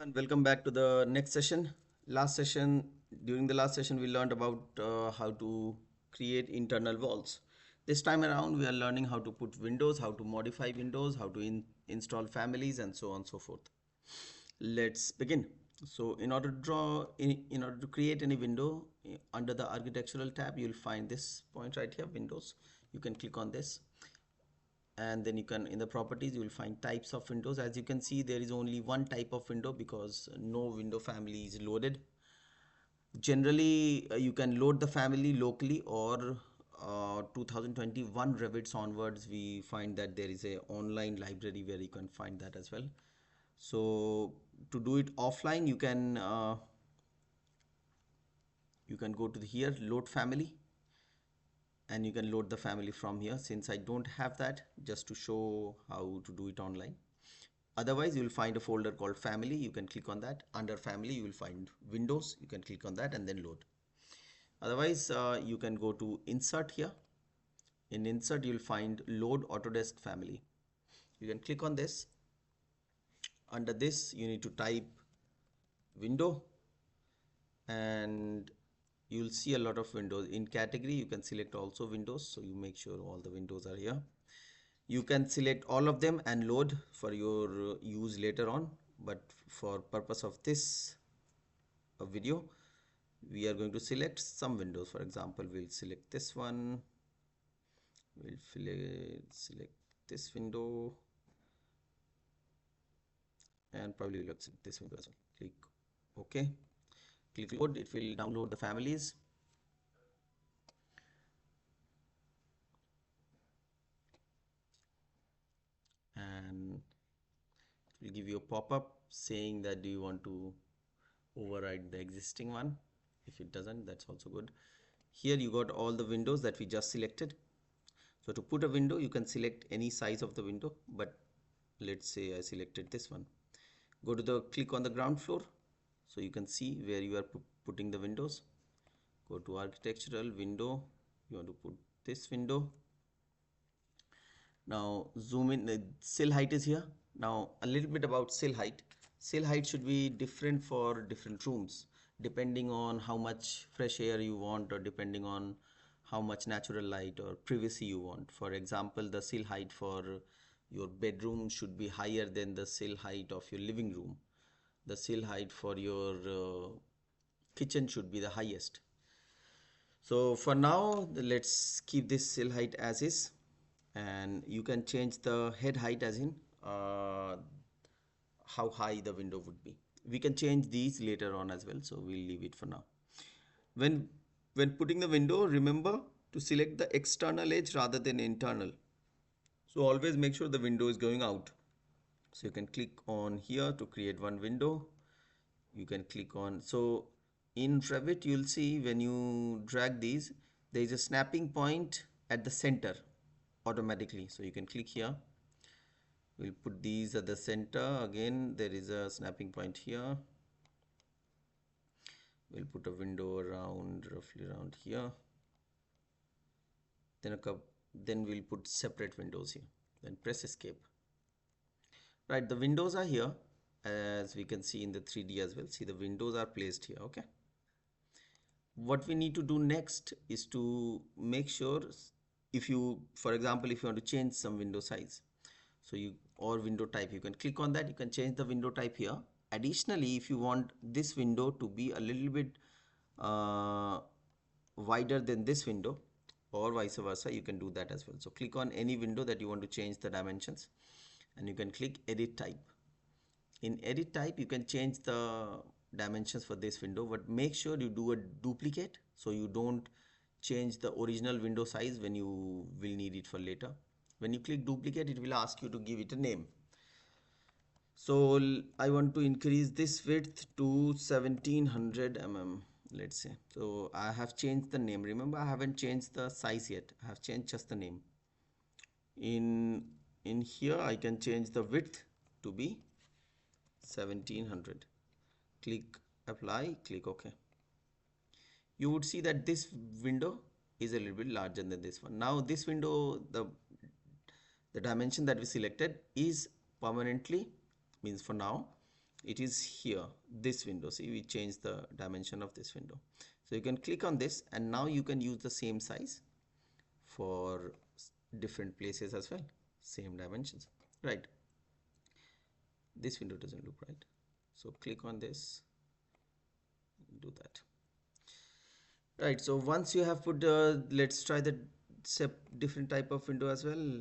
And welcome back to the next session. During the last session, we learned about how to create internal walls. This time around, we are learning how to put windows, how to modify windows, how to install families, and so on and so forth. Let's begin. So, in order to create any window under the architectural tab, you'll find this point right here, windows. You can click on this, and then you can, in the properties, you will find types of windows. As you can see, there is only one type of window because no window family is loaded. Generally, you can load the family locally, or 2021 Revits onwards, we find that there is a online library where you can find that as well. So to do it offline, you can go to here, load family, and you can load the family from here. Since I don't have that, just to show how to do it online. Otherwise, you will find a folder called family. You can click on that. Under family, you will find windows. You can click on that and then load. Otherwise, you can go to insert here. In insert, you'll find load Autodesk family. You can click on this. Under this, you need to type window, and you'll see a lot of windows. In category, you can select also windows, so you make sure all the windows are here. You can select all of them and load for your use later on, but for purpose of this video, we are going to select some windows. For example, we'll select this one, we'll select this window, and probably we'll select this window as well. Click OK. Click load. It will download the families. And it will give you a pop-up saying that do you want to override the existing one. If it doesn't, that's also good. Here you got all the windows that we just selected. So to put a window, you can select any size of the window, but let's say I selected this one. Go to the click on the ground floor, so you can see where you are putting the windows. Go to architectural window, you want to put this window. Now zoom in, the sill height is here. Now a little bit about sill height. Sill height should be different for different rooms, depending on how much fresh air you want, or depending on how much natural light or privacy you want. For example, the sill height for your bedroom should be higher than the sill height of your living room. The sill height for your kitchen should be the highest. So for now, let's keep this sill height as is, and you can change the head height as in how high the window would be. We can change these later on as well, so we'll leave it for now. When putting the window, remember to select the external edge rather than internal. So always make sure the window is going out. So you can click on here to create one window. You can click on, so in Revit, you'll see when you drag these, there is a snapping point at the center automatically. So you can click here. We'll put these at the center. Again, there is a snapping point here. We'll put a window around, roughly around here. Then we'll put separate windows here. Then press escape. Right, the windows are here, as we can see in the 3D as well. See, the windows are placed here. Okay. What we need to do next is to make sure, if you, for example, if you want to change some window size, so or window type, you can click on that. You can change the window type here. Additionally, if you want this window to be a little bit wider than this window, or vice versa, you can do that as well. So click on any window that you want to change the dimensions, and you can click edit type. In edit type, you can change the dimensions for this window, but make sure you do a duplicate so you don't change the original window size when you will need it for later. When you click duplicate, it will ask you to give it a name. So I want to increase this width to 1700 mm, let's say. So I have changed the name. Remember, I haven't changed the size yet. I have changed just the name. In here, I can change the width to be 1700. Click apply, click OK. You would see that this window is a little bit larger than this one. Now this window, the dimension that we selected is permanently, means for now, it is here, this window. See, we changed the dimension of this window. So you can click on this, and now you can use the same size for different places as well, same dimensions, right? This window doesn't look right, so click on this, do that. Right, so once you have put let's try the different type of window as well.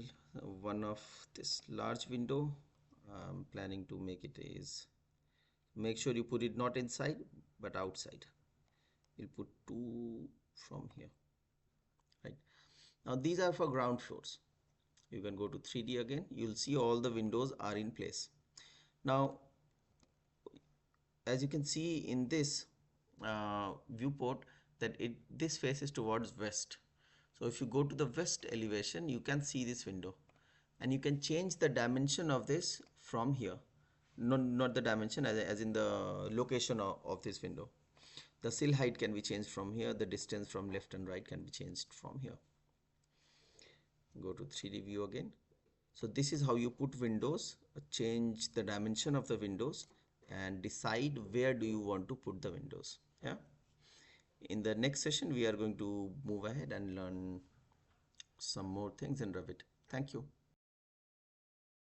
One of this large window, I'm planning to make it is, make sure you put it not inside but outside. We'll put two from here, right? Now these are for ground floors. You can go to 3D again, you'll see all the windows are in place. Now as you can see in this viewport, that this faces towards west. So if you go to the west elevation, you can see this window, and you can change the dimension of this from here. Not the dimension as in the location of this window. The sill height can be changed from here. The distance from left and right can be changed from here. Go to 3D view again. So this is how you put windows, change the dimension of the windows, and decide where do you want to put the windows. Yeah. In the next session, we are going to move ahead and learn some more things in Revit. Thank you.